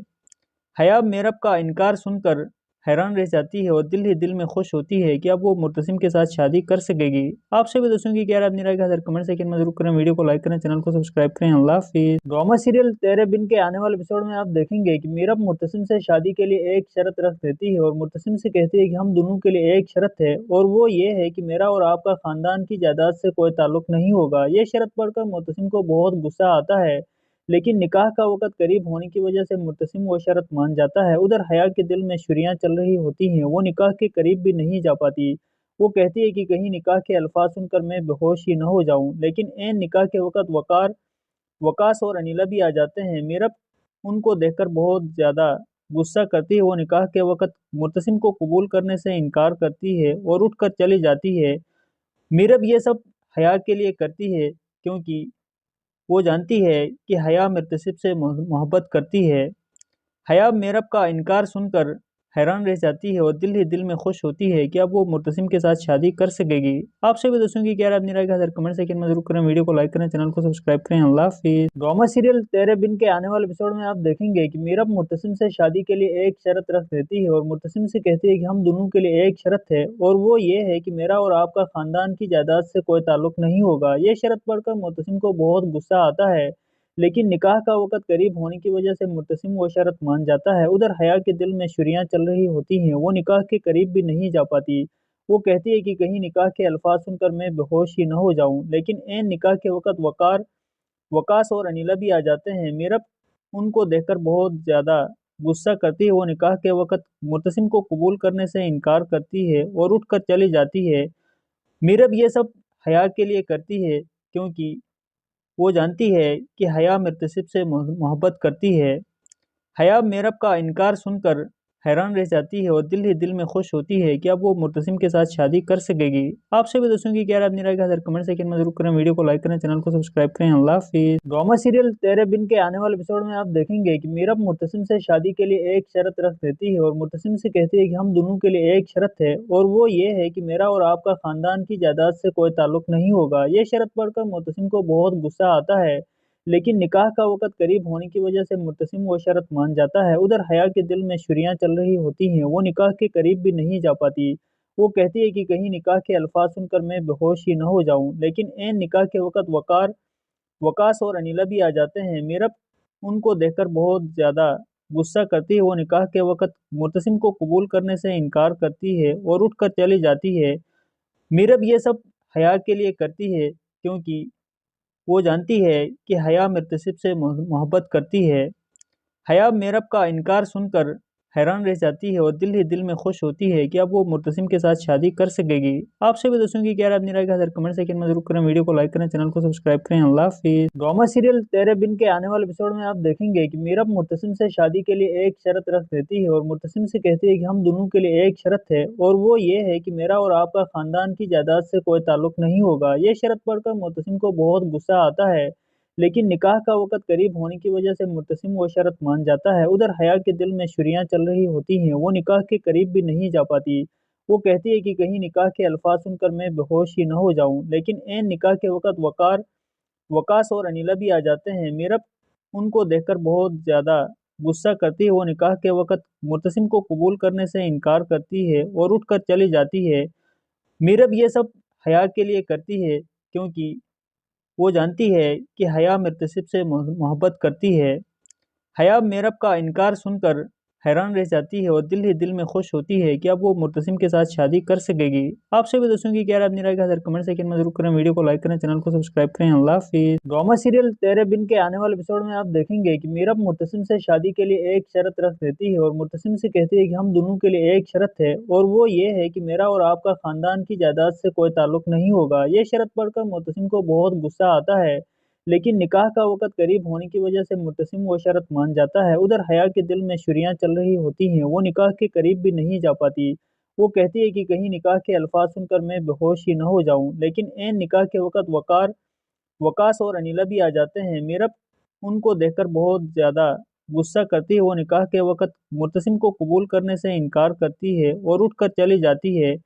हया मेरब का इनकार सुनकर हैरान रह जाती है और दिल ही दिल में खुश होती है कि अब वो मुर्तसिम के साथ शादी कर सकेगी। आपसे भी दोस्तों की क्या राय अपनी राय का कमेंट सेकंड में जरूर करें, वीडियो को लाइक करें, चैनल को सब्सक्राइब करें। अल्लाह हाफिज़। ड्रामा सीरियल तेरे बिन के आने वाले एपिसोड में आप देखेंगे कि मीरब मुर्तसिम से शादी के लिए एक शर्त रख देती है और मुर्तसिम से कहती है कि हम दोनों के लिए एक शर्त है और वो ये है कि मेरा और आपका खानदान की जायदाद से कोई ताल्लुक नहीं होगा। ये शर्त पढ़कर मुर्तसिम को बहुत गुस्सा आता है, लेकिन निकाह का वक़्त करीब होने की वजह से मुर्तसिम वो शर्त मान जाता है। उधर हया के दिल में छुरियाँ चल रही होती हैं, वो निकाह के करीब भी नहीं जा पाती। वो कहती है कि कहीं निकाह के अल्फाज सुनकर मैं बेहोश ही न हो जाऊं, लेकिन ऐन निकाह के वक़्त वकास और अनिला भी आ जाते हैं। मीरब उनको देखकर बहुत ज़्यादा गुस्सा करती है। वो निकाह के वक़्त मुर्तसिम को कबूल करने से इनकार करती है और उठकर चली जाती है। मीरब ये सब हया के लिए करती है क्योंकि वो जानती है कि हया मुर्तसिब से मोहब्बत करती है। हया मेरब का इनकार सुनकर हैरान रह जाती है और दिल ही दिल में खुश होती है कि अब वो मुर्तसिम के साथ शादी कर सकेगी। आपसे भी दोस्तों की क्या राय अपनी राय का कमेंट सेकंड में जरूर करें, वीडियो को लाइक करें, चैनल को सब्सक्राइब करें। अल्लाह हाफिज़। ड्रामा सीरियल तेरे बिन के आने वाले एपिसोड में आप देखेंगे कि मीरब मुर्तसिम से शादी के लिए एक शर्त रख देती है और मुर्तसिम से कहती है कि हम दोनों के लिए एक शर्त है और वो ये है कि मेरा और आपका खानदान की जायदाद से कोई ताल्लुक नहीं होगा। ये शर्त पढ़कर मुर्तसिम को बहुत गुस्सा आता है, लेकिन निकाह का वक़्त करीब होने की वजह से मुर्तसिम वो शर्त मान जाता है। उधर हया के दिल में छुरियाँ चल रही होती हैं, वो निकाह के करीब भी नहीं जा पाती। वो कहती है कि कहीं निकाह के अल्फाज सुनकर मैं बेहोश ही न हो जाऊं, लेकिन ऐन निकाह के वक़्त वकास और अनिला भी आ जाते हैं। मीरब उनको देखकर बहुत ज़्यादा गुस्सा करती है। वो निकाह के वक़्त मुर्तसिम को कबूल करने से इनकार करती है और उठकर चली जाती है। मीरब ये सब हया के लिए करती है क्योंकि वो जानती है कि हया मुर्तसिब से मोहब्बत करती है। हया मेरब का इनकार सुनकर हैरान रह जाती है और दिल ही दिल में खुश होती है कि अब वो मुर्तसिम के साथ शादी कर सकेगी। आपसे भी दोस्तों की क्या राय अपनी राय का कमेंट सेकंड में जरूर करें, वीडियो को लाइक करें, चैनल को सब्सक्राइब करें। अल्लाह हाफिज़। ड्रामा सीरियल तेरे बिन के आने वाले एपिसोड में आप देखेंगे कि मीरब मुर्तसिम से शादी के लिए एक शर्त रख देती है और मुर्तसिम से कहती है कि हम दोनों के लिए एक शर्त है और वो ये है कि मेरा और आपका खानदान की जायदाद से कोई ताल्लुक नहीं होगा। ये शर्त पढ़कर मुर्तसिम को बहुत गुस्सा आता है, लेकिन निकाह का वक़्त करीब होने की वजह से मुर्तसिम वो शर्त मान जाता है। उधर हया के दिल में छुरियाँ चल रही होती हैं, वो निकाह के करीब भी नहीं जा पाती। वो कहती है कि कहीं निकाह के अल्फाज सुनकर मैं बेहोश ही न हो जाऊं, लेकिन ऐन निकाह के वक़्त वकास और अनिला भी आ जाते हैं। मीरब उनको देखकर बहुत ज़्यादा गुस्सा करती है। वो निकाह के वक़्त मुर्तसिम को कबूल करने से इनकार करती है और उठकर चली जाती है। मीरब ये सब हया के लिए करती है क्योंकि वो जानती है कि हया मुर्तसिब से मोहब्बत करती है। हया मेरब का इनकार सुनकर हैरान रह जाती है और दिल ही दिल में खुश होती है कि अब वो मुर्तसिम के साथ शादी कर सकेगी। आपसे भी दोस्तों की क्या राय अपनी राय का कमेंट सेकंड में जरूर करें, वीडियो को लाइक करें, चैनल को सब्सक्राइब करें। अल्लाह हाफिज़। ड्रामा सीरियल तेरे बिन के आने वाले एपिसोड में आप देखेंगे कि मीरब मुर्तसिम से शादी के लिए एक शर्त रख देती है और मुर्तसिम से कहती है कि हम दोनों के लिए एक शर्त है और वो ये है कि मेरा और आपका खानदान की जायदाद से कोई ताल्लुक नहीं होगा। ये शर्त पढ़कर मुर्तसिम को बहुत गुस्सा आता है, लेकिन निकाह का वक़्त करीब होने की वजह से मुर्तसिम वो शर्त मान जाता है। उधर हया के दिल में छुरियाँ चल रही होती हैं, वो निकाह के करीब भी नहीं जा पाती। वो कहती है कि कहीं निकाह के अल्फाज सुनकर मैं बेहोश ही न हो जाऊं, लेकिन ऐन निकाह के वक़्त वकास और अनिला भी आ जाते हैं। मीरब उनको देखकर बहुत ज़्यादा गुस्सा करती है। वो निकाह के वक़्त मुर्तसिम को कबूल करने से इनकार करती है और उठकर चली जाती है। मीरब ये सब हया के लिए करती है क्योंकि वो जानती है कि हया मुर्तसिब से मोहब्बत करती है। हया मेरब का इनकार सुनकर हैरान रह जाती है और दिल ही दिल में खुश होती है कि अब वो मुर्तसिम के साथ शादी कर सकेगी। आपसे भी दोस्तों की क्या राय अपनी राय का कमेंट सेकंड में जरूर करें, वीडियो को लाइक करें, चैनल को सब्सक्राइब करें। अल्लाह हाफिज़। ड्रामा सीरियल तेरे बिन के आने वाले एपिसोड में आप देखेंगे कि मीरब मुर्तसिम से शादी के लिए एक शर्त रख देती है और मुर्तसिम से कहती है कि हम दोनों के लिए एक शर्त है और वो ये है कि मेरा और आपका खानदान की जायदाद से कोई ताल्लुक नहीं होगा। ये शर्त पढ़कर मुर्तसिम को बहुत गुस्सा आता है, लेकिन निकाह का वक़्त करीब होने की वजह से मुर्तसिम वो शर्त मान जाता है। उधर हया के दिल में छुरियाँ चल रही होती हैं, वो निकाह के करीब भी नहीं जा पाती। वो कहती है कि कहीं निकाह के अल्फाज सुनकर मैं बेहोश ही न हो जाऊं, लेकिन ऐन निकाह के वक़्त वकास और अनिला भी आ जाते हैं। मीरब उनको देखकर बहुत ज़्यादा गुस्सा करती है। वो निकाह के वक़्त मुर्तसिम को कबूल करने से इनकार करती है और उठकर चली जाती है।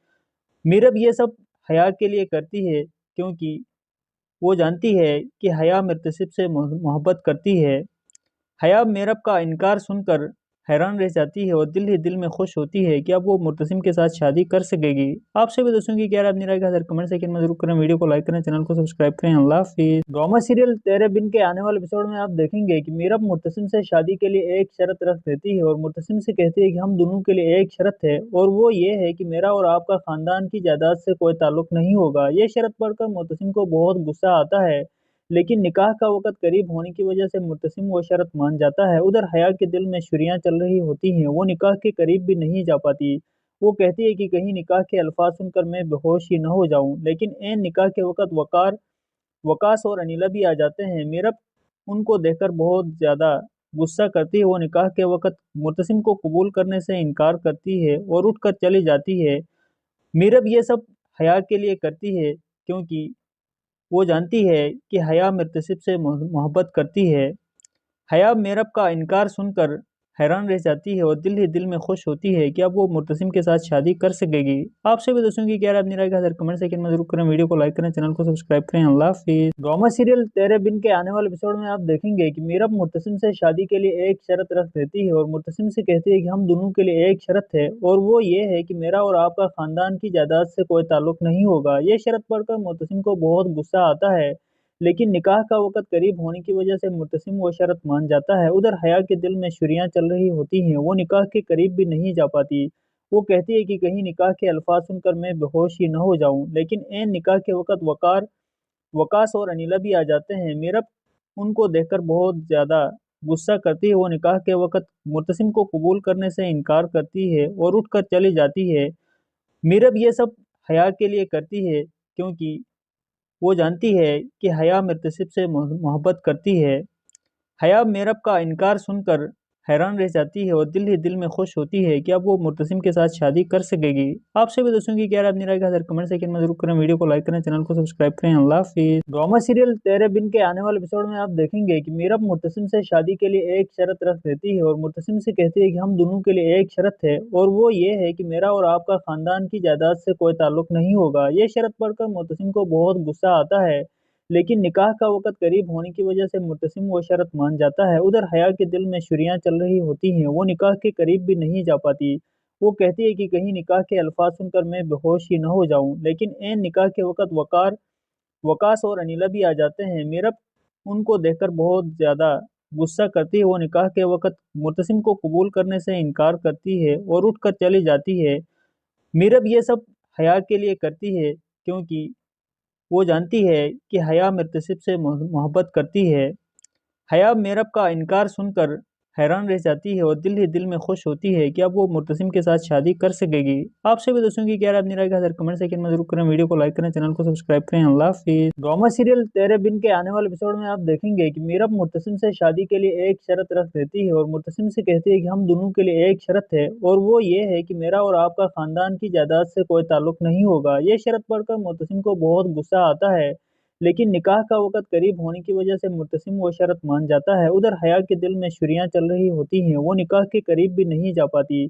मीरब ये सब हया के लिए करती है क्योंकि वो जानती है कि हया मुर्तसिब से मोहब्बत करती है। हया मेरब का इनकार सुनकर हैरान रह जाती है और दिल ही दिल में खुश होती है कि अब वो मुर्तसिम के साथ शादी कर सकेगी। आपसे भी दोस्तों की क्या राय अपनी राय का कमेंट सेकंड में जरूर करें, वीडियो को लाइक करें, चैनल को सब्सक्राइब करें। अल्लाह हाफिज़। ड्रामा सीरियल तेरे बिन के आने वाले एपिसोड में आप देखेंगे कि मीरब मुर्तसिम से शादी के लिए एक शर्त रख देती है और मुर्तसिम से कहती है कि हम दोनों के लिए एक शर्त है और वो ये है कि मेरा और आपका खानदान की जायदाद से कोई ताल्लुक नहीं होगा। ये शर्त पढ़कर मुर्तसिम को बहुत गुस्सा आता है, लेकिन निकाह का वक़्त करीब होने की वजह से मुर्तसिम वो शर्त मान जाता है। उधर हया के दिल में छुरियाँ चल रही होती हैं, वो निकाह के करीब भी नहीं जा पाती। वो कहती है कि कहीं निकाह के अल्फाज सुनकर मैं बेहोश ही न हो जाऊं, लेकिन ऐन निकाह के वक़्त वकास और अनिला भी आ जाते हैं। मीरब उनको देखकर बहुत ज़्यादा गुस्सा करती है। वो निकाह के वक़्त मुर्तसिम को कबूल करने से इनकार करती है और उठकर चली जाती है। मीरब ये सब हया के लिए करती है क्योंकि वो जानती है कि हया मुर्तसिब से मोहब्बत करती है। हया मेरब का इनकार सुनकर हैरान रह जाती है और दिल ही दिल में खुश होती है कि अब वो मुर्तसिम के साथ शादी कर सकेगी। आपसे भी दोस्तों की क्या राय अपनी राय का कमेंट सेकंड में जरूर करें, वीडियो को लाइक करें, चैनल को सब्सक्राइब करें। अल्लाह हाफिज़। ड्रामा सीरियल तेरे बिन के आने वाले एपिसोड में आप देखेंगे कि मीरब मुर्तसिम से शादी के लिए एक शर्त रख देती है और मुर्तसिम से कहती है कि हम दोनों के लिए एक शर्त है और वो ये है कि मेरा और आपका खानदान की जायदाद से कोई ताल्लुक नहीं होगा। ये शर्त पढ़कर मुर्तसिम को बहुत गुस्सा आता है, लेकिन निकाह का वक़्त करीब होने की वजह से मुर्तसिम वो शर्त मान जाता है। उधर हया के दिल में छुरियाँ चल रही होती हैं, वो निकाह के करीब भी नहीं जा पाती। वो कहती है कि कहीं निकाह के अल्फाज सुनकर मैं बेहोश ही न हो जाऊं, लेकिन ऐन निकाह के वक़्त वकास और अनिला भी आ जाते हैं। मीरब उनको देखकर बहुत ज़्यादा गुस्सा करती है। वो निकाह के वक़्त मुर्तसिम को कबूल करने से इनकार करती है और उठकर चली जाती है। मीरब ये सब हया के लिए करती है क्योंकि वो जानती है कि हया मुर्तसिब से मोहब्बत करती है। हया मेरब का इनकार सुनकर हैरान रह जाती है और दिल ही दिल में खुश होती है कि अब वो मुर्तसिम के साथ शादी कर सकेगी। आपसे भी दोस्तों की क्या राय अपनी राय का कमेंट सेकंड में जरूर करें, वीडियो को लाइक करें, चैनल को सब्सक्राइब करें। अल्लाह हाफिज़। ड्रामा सीरियल तेरे बिन के आने वाले एपिसोड में आप देखेंगे कि मीरब मुर्तसिम से शादी के लिए एक शर्त रख देती है और मुर्तसिम से कहती है कि हम दोनों के लिए एक शर्त है और वो ये है कि मेरा और आपका खानदान की जायदाद से कोई ताल्लुक नहीं होगा। ये शर्त पढ़कर मुर्तसिम को बहुत गुस्सा आता है, लेकिन निकाह का वक़्त करीब होने की वजह से मुर्तसिम वो शर्त मान जाता है। उधर हया के दिल में छुरियाँ चल रही होती हैं, वो निकाह के करीब भी नहीं जा पाती। वो कहती है कि कहीं निकाह के अल्फाज सुनकर मैं बेहोश ही न हो जाऊं, लेकिन ऐन निकाह के वक़्त वकास और अनिला भी आ जाते हैं। मीरब उनको देखकर बहुत ज़्यादा गुस्सा करती है। वो निकाह के वक़्त मुर्तसिम को कबूल करने से इनकार करती है और उठकर चली जाती है। मीरब ये सब हया के लिए करती है क्योंकि वो जानती है कि हया मुर्तसिब से मोहब्बत करती है। हया मेरब का इनकार सुनकर हैरान रह जाती है और दिल ही दिल में खुश होती है कि अब वो मुर्तसिम के साथ शादी कर सकेगी। आपसे भी दोस्तों की क्या राय अपनी राय का कमेंट सेकंड में जरूर करें, वीडियो को लाइक करें, चैनल को सब्सक्राइब करें। अल्लाह हाफिज़। ड्रामा सीरियल तेरे बिन के आने वाले एपिसोड में आप देखेंगे कि मीरब मुर्तसिम से शादी के लिए एक शर्त रख देती है और मुर्तसिम से कहती है कि हम दोनों के लिए एक शर्त है और वो ये है कि मेरा और आपका खानदान की जायदाद से कोई ताल्लुक नहीं होगा। ये शर्त पढ़कर मुर्तसिम को बहुत गुस्सा आता है, लेकिन निकाह का वक़्त करीब होने की वजह से मुर्तसिम वो शर्त मान जाता है। उधर हया के दिल में छुरियाँ चल रही होती हैं, वो निकाह के करीब भी नहीं जा पाती।